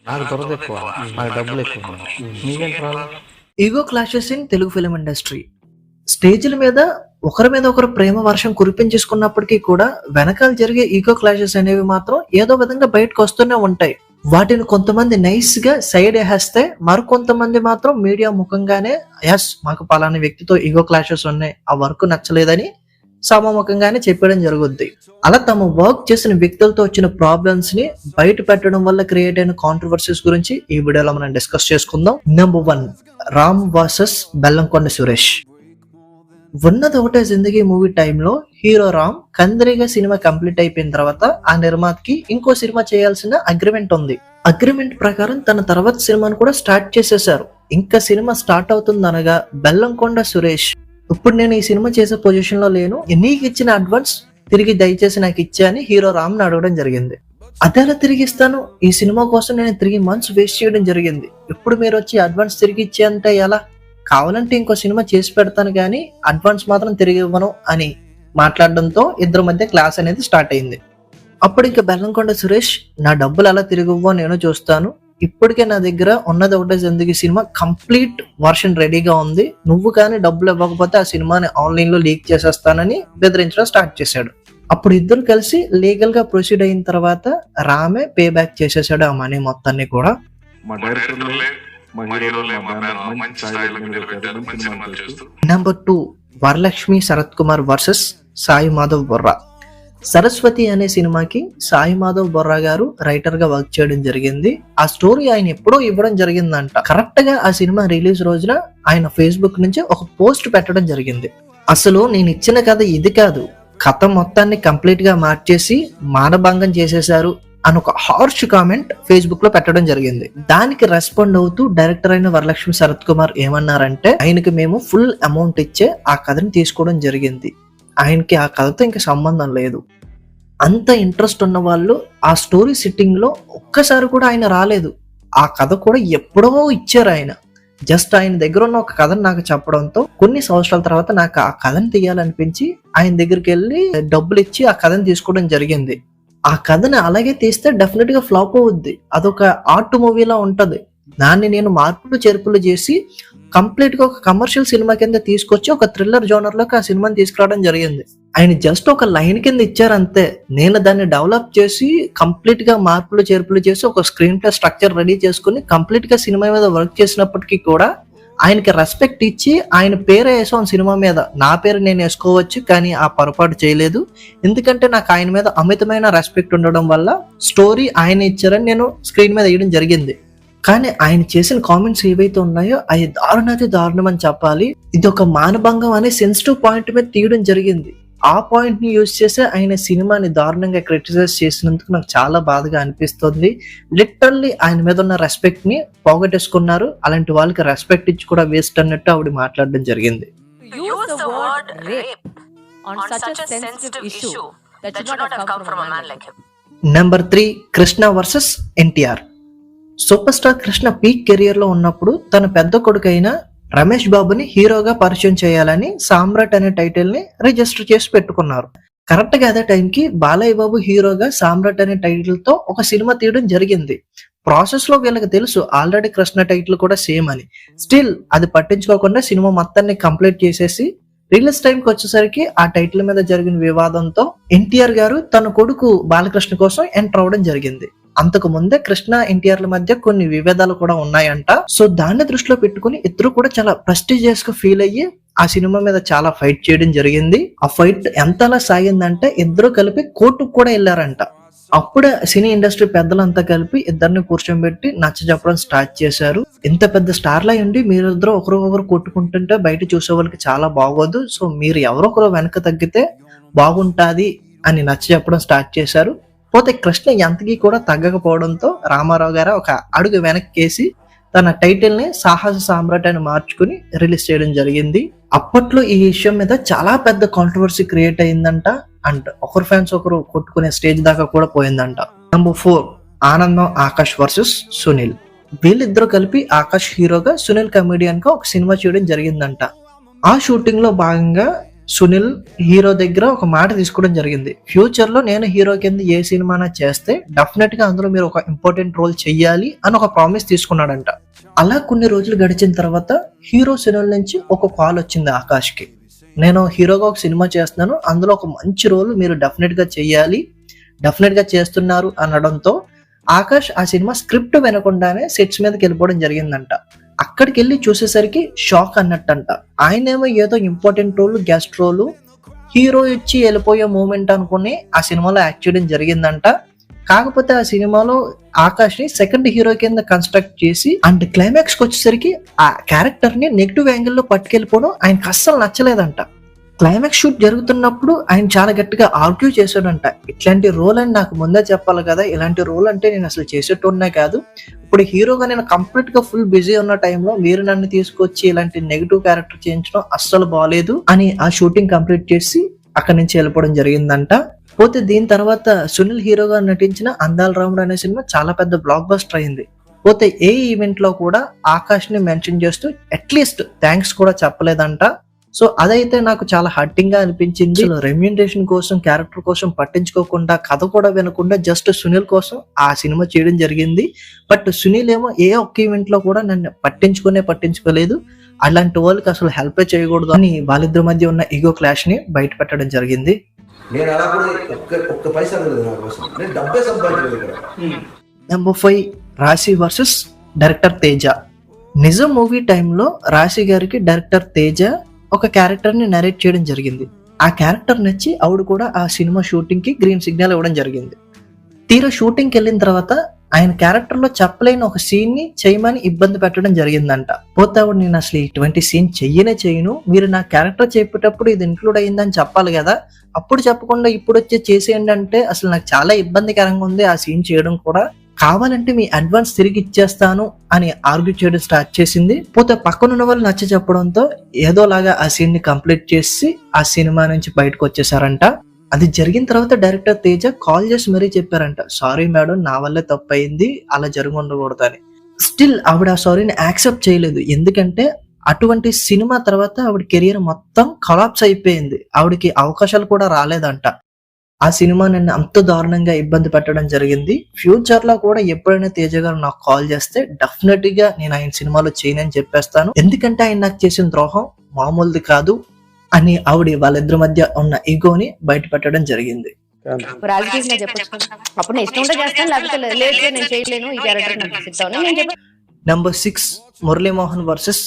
నాకు దొరద ఎక్కువ, నాకు డబ్బులు ఎక్కువ. మీకేంటి రాలేదు? Ego clashes in Telugu film industry. స్టేజ్ల మీద ఒకరి మీద ఒకరు ప్రేమ వర్షం కురిపించేసుకున్నప్పటికీ కూడా వెనకాల జరిగే ఈగో క్లాషెస్ అనేవి మాత్రం ఏదో విధంగా బయటకు వస్తూనే ఉంటాయి. వాటిని కొంతమంది నైస్ గా సైడ్ వేస్తే, మరికొంతమంది మాత్రం మీడియా ముఖంగానే ఎస్ మాకు పలానా వ్యక్తితో ఈగో క్లాషెస్ ఉన్నాయి, ఆ వర్క్ నచ్చలేదని సభాముఖంగానే చెప్పడం జరుగుద్ది. అలా తమ వర్క్ చేసిన వ్యక్తులతో వచ్చిన ప్రాబ్లమ్స్ ని బయట పెట్టడం వల్ల క్రియేట్ అయిన కాంట్రవర్సీస్ గురించి ఈ వీడియోలో మనం డిస్కస్ చేసుకుందాం. Number 1, Ram versus Bellamkonda Suresh. ఉన్నది ఒకటే జిందగీ మూవీ టైంలో హీరో రామ్ కందరిగా సినిమా కంప్లీట్ అయిపోయిన తర్వాత ఆ నిర్మాతకి ఇంకో సినిమా చేయాల్సిన అగ్రిమెంట్ ఉంది. అగ్రిమెంట్ ప్రకారం తన తర్వాత సినిమాను కూడా స్టార్ట్ చేసేశారు. ఇంకా సినిమా స్టార్ట్ అవుతుంది అనగా బెల్లంకొండ సురేష్, ఇప్పుడు నేను ఈ సినిమా చేసే పొజిషన్ లో లేను, నీకు ఇచ్చిన అడ్వాన్స్ తిరిగి దయచేసి నాకు ఇచ్చా అని హీరో రామ్ ని అడగడం జరిగింది. అదేలా తిరిగి ఇస్తాను, ఈ సినిమా కోసం నేను 3 months వేస్ట్ చేయడం జరిగింది, ఇప్పుడు మీరు వచ్చి అడ్వాన్స్ తిరిగి ఇచ్చే అంటే ఎలా, కావాలంటే ఇంకో సినిమా చేసి పెడతాను కానీ అడ్వాన్స్ మాత్రం తిరిగి ఇవ్వను అని మాట్లాడడంతో ఇద్దరి మధ్య క్లాస్ అనేది స్టార్ట్ అయింది. అప్పుడు ఇంకా బెల్లంకొండ సురేష్, నా డబ్బులు అలా తిరిగి ఇవ్వో నేను చూస్తాను, ఇప్పటికే నా దగ్గర ఉన్నది ఒకటే జిందగీ సినిమా కంప్లీట్ వర్షన్ రెడీగా ఉంది, నువ్వు కానీ డబ్బులు ఇవ్వకపోతే ఆ సినిమాని ఆన్లైన్ లో లీక్ చేసేస్తానని బెదిరించడం స్టార్ట్ చేశాడు. అప్పుడు ఇద్దరు కలిసి లీగల్ గా ప్రొసీడ్ అయిన తర్వాత రామే పే బ్యాక్ చేసేసాడు ఆ మనీ మొత్తాన్ని కూడా. Number 2, Varalakshmi Sarath Kumar versus Sai Madhav Burra. సరస్వతి అనే సినిమాకి సాయి మాధవ్ బొర్రా గారు రైటర్ గా వర్క్ చేయడం జరిగింది. ఆ స్టోరీ ఆయన ఎప్పుడో ఇవ్వడం జరిగిందంట. కరెక్ట్ గా ఆ సినిమా రిలీజ్ రోజున ఆయన ఫేస్బుక్ నుంచి ఒక పోస్ట్ పెట్టడం జరిగింది. అసలు నేను ఇచ్చిన కథ ఇది కాదు, కథ మొత్తాన్ని కంప్లీట్ గా మార్చేసి మానభంగం చేసేశారు అని ఒక హార్ష్ కామెంట్ ఫేస్బుక్ లో పెట్టడం జరిగింది. దానికి రెస్పాండ్ అవుతూ డైరెక్టర్ అయిన వరలక్ష్మి శరత్ కుమార్ ఏమన్నారంటే, ఆయనకి మేము ఫుల్ అమౌంట్ ఇచ్చే ఆ కథని తీసుకోవడం జరిగింది, ఆయనకి ఆ కథతో ఇంకా సంబంధం లేదు. అంత ఇంట్రెస్ట్ ఉన్న వాళ్ళు ఆ స్టోరీ సిట్టింగ్ లో ఒక్కసారి కూడా ఆయన రాలేదు. ఆ కథ కూడా ఎప్పుడో ఇచ్చారు ఆయన. జస్ట్ ఆయన దగ్గర ఉన్న ఒక కథను నాకు చెప్పడంతో కొన్ని సంవత్సరాల తర్వాత నాకు ఆ కథను తీయాలనిపించి ఆయన దగ్గరికి వెళ్ళి డబ్బులు ఇచ్చి ఆ కథను తీసుకోవడం జరిగింది. ఆ కథని అలాగే తీస్తే డెఫినెట్ గా ఫ్లాప్ అవుద్ది, అదొక ఆర్ట్ మూవీలా ఉంటది. దాన్ని నేను మార్పులు చేర్పులు చేసి కంప్లీట్ గా ఒక కమర్షియల్ సినిమా కింద తీసుకొచ్చి ఒక థ్రిల్లర్ జోనర్ లోకి ఆ సినిమాని తీసుకురావడం జరిగింది. ఆయన జస్ట్ ఒక లైన్ కింద ఇచ్చారంతే, నేను దాన్ని డెవలప్ చేసి కంప్లీట్ గా మార్పులు చేర్పులు చేసి ఒక స్క్రీన్ ప్లే స్ట్రక్చర్ రెడీ చేసుకుని కంప్లీట్ గా సినిమా మీద వర్క్ చేసినప్పటికీ కూడా ఆయనకి రెస్పెక్ట్ ఇచ్చి ఆయన పేరు వేసాం సినిమా మీద, నా పేరు నేను వేసుకోవచ్చు కానీ ఆ పొరపాటు చేయలేదు, ఎందుకంటే నాకు ఆయన మీద అమితమైన రెస్పెక్ట్ ఉండడం వల్ల స్టోరీ ఆయన ఇచ్చారని నేను స్క్రీన్ మీద వేయడం జరిగింది. కానీ ఆయన చేసిన కామెంట్స్ ఏవైతే ఉన్నాయో అవి దారుణం అని చెప్పాలి. ఇది ఒక మానభంగం అనే సెన్సిటివ్ పాయింట్ మీద తీయడం జరిగింది. ఆ పాయింట్ ని యూజ్ చేసి ఆయన సినిమాని దారుణంగా క్రిటిసైజ్ చేసినందుకు నాకు చాలా బాధగా అనిపిస్తుంది. లిటరల్లీ ఆయన మీద ఉన్న రెస్పెక్ట్ ని పోగొట్టేసుకున్నారు. అలాంటి వాళ్ళకి రెస్పెక్ట్ ఇచ్చి కూడా వేస్ట్ అన్నట్టు ఆవిడ మాట్లాడడం జరిగింది. Number 3, Krishna versus NTR. Super star Krishna peak career లో ఉన్నప్పుడు తన పెద్ద కొడుకు అయిన రమేష్ బాబుని హీరోగా పరిచయం చేయాలని సామ్రాట్ అనే టైటిల్ ని రిజిస్టర్ చేసి పెట్టుకున్నారు. కరెక్ట్ గా అదే టైంకి బాలయ్య బాబు హీరోగా సామ్రాట్ అనే టైటిల్ తో ఒక సినిమా తీయడం జరిగింది. ప్రాసెస్ లో వీళ్ళకి తెలుసు ఆల్రెడీ కృష్ణ టైటిల్ కూడా సేమ్ అని, స్టిల్ అది పట్టించుకోకుండా సినిమా మొత్తాన్ని కంప్లీట్ చేసేసి రిలీజ్ టైంకి వచ్చేసరికి ఆ టైటిల్ మీద జరిగిన వివాదంతో ఎన్టీఆర్ గారు తన కొడుకు బాలకృష్ణ కోసం ఎంటర్ అవ్వడం జరిగింది. అంతకు ముందే కృష్ణ ఎన్టీఆర్ల మధ్య కొన్ని విభేదాలు కూడా ఉన్నాయంట. సో దాన్ని దృష్టిలో పెట్టుకుని ఇద్దరు కూడా చాలా ప్రెస్టీజియస్ గా ఫీల్ అయ్యి ఆ సినిమా మీద చాలా ఫైట్ చేయడం జరిగింది. ఆ ఫైట్ ఎంతలా సాగిందంటే ఇద్దరు కలిపి కోర్టుకు కూడా వెళ్ళారంట. అప్పుడే సినీ ఇండస్ట్రీ పెద్దలంతా కలిపి ఇద్దరిని కూర్చోబెట్టి నచ్చ చెప్పడం స్టార్ట్ చేశారు. ఇంత పెద్ద స్టార్లా ఉండి మీరిద్దరు ఒకరికొకరు కొట్టుకుంటుంటే బయట చూసే వాళ్ళకి చాలా బాగోదు, సో మీరు ఎవరొకరు వెనక తగ్గితే బాగుంటాది అని నచ్చ చెప్పడం స్టార్ట్ చేశారు. పోతే కృష్ణ ఎంతకీ కూడా తగ్గకపోవడంతో రామారావు గారు ఒక అడుగు వెనక్కేసి తన టైటిల్ ని సాహస సామ్రాట్ అని మార్చుకుని రిలీజ్ చేయడం జరిగింది. అప్పట్లో ఈ విషయం మీద చాలా పెద్ద కాంట్రవర్సీ క్రియేట్ అయిందంట, అండ్ ఒకరు ఫ్యాన్స్ ఒకరు కొట్టుకునే స్టేజ్ దాకా కూడా పోయిందంట. నెంబర్ 4, ఆనందం ఆకాష్ వర్సెస్ సునీల్. వీళ్ళిద్దరూ కలిపి ఆకాష్ హీరోగా, సునీల్ కమెడియన్ గా ఒక సినిమా చేయడం జరిగిందంట. ఆ షూటింగ్ లో భాగంగా సునీల్ హీరో దగ్గర ఒక మాట తీసుకోవడం జరిగింది. ఫ్యూచర్ లో నేను హీరో కింద ఏ సినిమా చేస్తే డెఫినెట్ గా అందులో మీరు ఒక ఇంపార్టెంట్ రోల్ చెయ్యాలి అని ఒక ప్రామిస్ తీసుకున్నాడంట. అలా కొన్ని రోజులు గడిచిన తర్వాత హీరో సునీల్ నుంచి ఒక కాల్ వచ్చింది ఆకాష్ కి. నేను హీరోగా ఒక సినిమా చేస్తున్నాను, అందులో ఒక మంచి రోల్ మీరు డెఫినెట్ గా చెయ్యాలి, డెఫినెట్ గా చేస్తున్నారు అనడంతో ఆకాష్ ఆ సినిమా స్క్రిప్ట్ వినకుండానే సెట్స్ మీదకి వెళ్ళిపోవడం జరిగిందంట. అక్కడికి వెళ్ళి చూసేసరికి షాక్ అన్నట్టంట. ఆయనేమో ఏదో important role, guest role, hero ఇచ్చి వెళ్ళిపోయే మూమెంట్ అనుకుని ఆ సినిమాలో యాక్ట్ చేయడం జరిగిందంట. కాకపోతే ఆ సినిమాలో ఆకాష్ ని సెకండ్ హీరో కింద కన్స్ట్రక్ట్ చేసి అండ్ క్లైమాక్స్ కి వచ్చేసరికి ఆ క్యారెక్టర్ ని నెగిటివ్ యాంగిల్ లో పట్టుకెళ్ళిపోవడం ఆయనకు అస్సలు నచ్చలేదంట. క్లైమాక్స్ షూట్ జరుగుతున్నప్పుడు ఆయన చాలా గట్టిగా ఆర్గ్యూ చేశాడంట. ఇట్లాంటి రోల్ అని నాకు ముందే చెప్పాలి కదా, ఇలాంటి రోల్ అంటే నేను అసలు చేసేటోనే కాదు, ఇప్పుడు హీరోగా నేను కంప్లీట్ గా ఫుల్ బిజీ ఉన్న టైంలో మీరు నన్ను తీసుకొచ్చి ఇలాంటి నెగిటివ్ క్యారెక్టర్ చేయించడం అస్సలు బాగాలేదు అని ఆ షూటింగ్ కంప్లీట్ చేసి అక్కడి నుంచి వెళ్ళిపోవడం జరిగిందంట. పోతే దీని తర్వాత సునీల్ హీరోగా నటించిన అందాల రాముడు అనే సినిమా చాలా పెద్ద బ్లాక్ బస్టర్ అయింది. పోతే ఏ ఈవెంట్ లో కూడా ఆకాష్ ని మెన్షన్ చేస్తూ అట్లీస్ట్ థ్యాంక్స్ కూడా చెప్పలేదంట. సో అదైతే నాకు చాలా హర్టింగ్ గా అనిపించింది. రెమ్యూనరేషన్ కోసం, క్యారెక్టర్ కోసం పట్టించుకోకుండా, కథ కూడా వినకుండా జస్ట్ సునీల్ కోసం ఆ సినిమా చేయడం జరిగింది. బట్ సునీల్ ఏమో ఏ ఒక్క ఈవెంట్ లో కూడా నన్ను పట్టించుకోలేదు, అలాంటి వాళ్ళకి అసలు హెల్ప్ చేయకూడదు అని వాళ్ళిద్దరి మధ్య ఉన్న ఈగో క్లాష్ ని బయట పెట్టడం జరిగింది. నెంబర్ 5 రాశి వర్సెస్ డైరెక్టర్ తేజ. నిజం మూవీ టైంలో రాశి గారికి డైరెక్టర్ తేజ ఒక క్యారెక్టర్ ని నరేట్ చేయడం జరిగింది. ఆ క్యారెక్టర్ నచ్చి ఆవిడ కూడా ఆ సినిమా షూటింగ్ కి గ్రీన్ సిగ్నల్ ఇవ్వడం జరిగింది. తీరా షూటింగ్ కి వెళ్ళిన తర్వాత ఆయన క్యారెక్టర్ లో చెప్పలేని ఒక సీన్ ని చేయమని ఇబ్బంది పెట్టడం జరిగిందంట. పోతే ఆవిడ నేను అసలు ఇటువంటి సీన్ చెయ్యను, మీరు నా క్యారెక్టర్ చెప్పేటప్పుడు ఇది ఇంక్లూడ్ అయ్యిందని చెప్పాలి కదా, అప్పుడు చెప్పకుండా ఇప్పుడు వచ్చి చేసేయండి అంటే అసలు నాకు చాలా ఇబ్బందికరంగా ఉంది ఆ సీన్ చేయడం కూడా, కావాలంటే మీ అడ్వాన్స్ తిరిగి ఇచ్చేస్తాను అని ఆర్గ్యూ చేయడం స్టార్ట్ చేసింది. పోతే పక్కనున్న వాళ్ళు నచ్చ చెప్పడంతో ఏదోలాగా ఆ సీన్ ని కంప్లీట్ చేసి ఆ సినిమా నుంచి బయటకు వచ్చేసారంట. అది జరిగిన తర్వాత డైరెక్టర్ తేజ కాల్ చేసి మరీ చెప్పారంట, సారీ మేడం, నా వల్లే తప్పు అయింది, అలా జరిగి ఉండకూడదు అని. స్టిల్ ఆవిడ ఆ సారీని యాక్సెప్ట్ చేయలేదు. ఎందుకంటే అటువంటి సినిమా తర్వాత ఆవిడ కెరియర్ మొత్తం కొలాప్స్ అయిపోయింది, ఆవిడకి అవకాశాలు కూడా రాలేదంట. ఆ సినిమా నన్ను అంత దారుణంగా ఇబ్బంది పెట్టడం జరిగింది. ఫ్యూచర్ లో కూడా ఎప్పుడైనా తేజ గారు నాకు కాల్ చేస్తే డెఫినెట్ గా నేను ఆయన సినిమాలో చేయనని చెప్పేస్తాను, ఎందుకంటే ఆయన నాకు చేసిన ద్రోహం మామూలుది కాదు అని ఆవిడ వాళ్ళిద్దరి మధ్య ఉన్న ఈగోని బయట పెట్టడం జరిగింది. Number 6 Muralimohan versus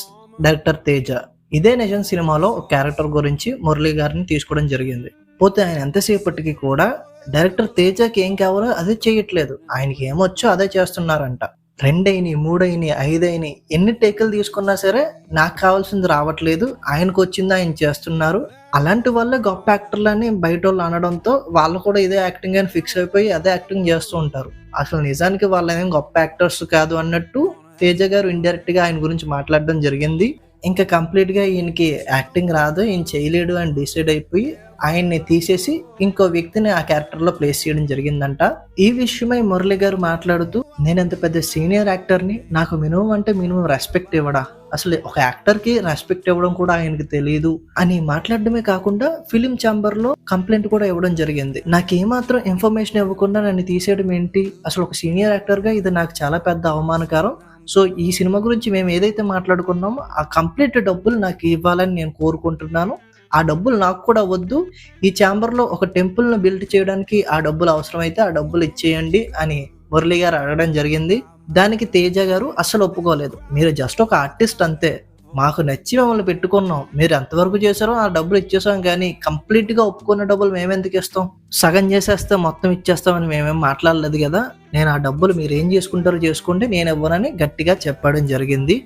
director Teja. ఇదే నిజం సినిమాలో ఒక క్యారెక్టర్ గురించి మురళీ గారిని తీసుకోవడం జరిగింది. పోతే ఆయన ఎంతసేపటికి కూడా డైరెక్టర్ తేజకి ఏం కావాలో అదే చేయట్లేదు, ఆయనకి ఏమొచ్చో అదే చేస్తున్నారంట. 2 అయినాయి, 3 అయినాయి, 5 అయినాయి, ఎన్ని టేకులు తీసుకున్నా సరే నాకు కావాల్సింది రావట్లేదు, ఆయనకు వచ్చింది ఆయన చేస్తున్నారు. అలాంటి వల్ల గొప్ప యాక్టర్లని బయట వాళ్ళు అనడంతో వాళ్ళు కూడా ఇదే యాక్టింగ్ అని ఫిక్స్ అయిపోయి అదే యాక్టింగ్ చేస్తూ ఉంటారు. అసలు నిజానికి వాళ్ళేం గొప్ప యాక్టర్స్ కాదు అన్నట్టు తేజ గారు ఇండైరెక్ట్ గా ఆయన గురించి మాట్లాడడం జరిగింది. ఇంకా కంప్లీట్ గా ఈయనకి యాక్టింగ్ రాదు, ఈయన చేయలేడు అని డిసైడ్ అయిపోయి ఆయన్ని తీసేసి ఇంకో వ్యక్తిని ఆ క్యారెక్టర్ లో ప్లేస్ చేయడం జరిగిందంట. ఈ విషయమై మురళి గారు మాట్లాడుతూ, నేను ఎంత పెద్ద సీనియర్ యాక్టర్ ని, నాకు మినిమం అంటే మినిమం రెస్పెక్ట్ ఇవ్వడా, అసలు ఒక యాక్టర్ కి రెస్పెక్ట్ ఇవ్వడం కూడా ఆయనకి తెలియదు అని మాట్లాడడమే కాకుండా ఫిలిం ఛాంబర్ లో కంప్లైంట్ కూడా ఇవ్వడం జరిగింది. నాకు ఏమాత్రం ఇన్ఫర్మేషన్ ఇవ్వకుండా నన్ను తీసేయడం ఏంటి, అసలు ఒక సీనియర్ యాక్టర్ గా ఇది నాకు చాలా పెద్ద అవమానకరం. సో ఈ సినిమా గురించి మేము ఏదైతే మాట్లాడుకున్నామో ఆ కంప్లీట్ డబ్బులు నాకు ఇవ్వాలని నేను కోరుకుంటున్నాను, ఆ డబ్బులు నాకు కూడా వద్దు, ఈ ఛాంబర్ లో ఒక టెంపుల్ ను బిల్డ్ చేయడానికి ఆ డబ్బులు అవసరమైతే ఆ డబ్బులు ఇచ్చేయండి అని మురళి గారు అడగడం జరిగింది. దానికి తేజ గారు అస్సలు ఒప్పుకోలేదు, మీరు జస్ట్ ఒక ఆర్టిస్ట్ అంతే, మాకు నచ్చి మమ్మల్ని పెట్టుకున్నాం, మీరు ఎంతవరకు చేశారో ఆ డబ్బులు ఇచ్చేసాం, కానీ కంప్లీట్ గా ఒప్పుకున్న డబ్బులు మేమెందుకు ఇస్తాం, సగం చేసేస్తే మొత్తం ఇచ్చేస్తామని మేమేం మాట్లాడలేదు కదా, నేను ఆ డబ్బులు మీరు ఏం చేసుకుంటారో చేసుకోండి, నేను ఇవ్వనని గట్టిగా చెప్పడం జరిగింది.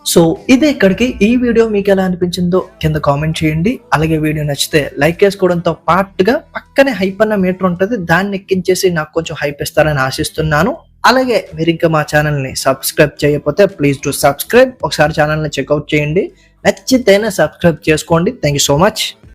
సో ఇదే ఇక్కడికి ఈ వీడియో మీకు ఎలా అనిపించిందో కింద కామెంట్ చేయండి. అలాగే వీడియో నచ్చితే లైక్ చేసుకోవడంతో పాటుగా పక్కనే హైప్ అన్న మీటర్ ఉంటుంది, దాన్ని ఎక్కించేసి నాకు కొంచెం హైప్ ఇస్తారని ఆశిస్తున్నాను. అలాగే మీరు ఇంకా మా ఛానల్ ని సబ్స్క్రైబ్ చేయకపోతే ప్లీజ్ డు సబ్స్క్రైబ్, ఒకసారి ఛానల్ ని చెక్అవుట్ చేయండి, నచ్చితేనే సబ్స్క్రైబ్ చేసుకోండి. Thank you so much.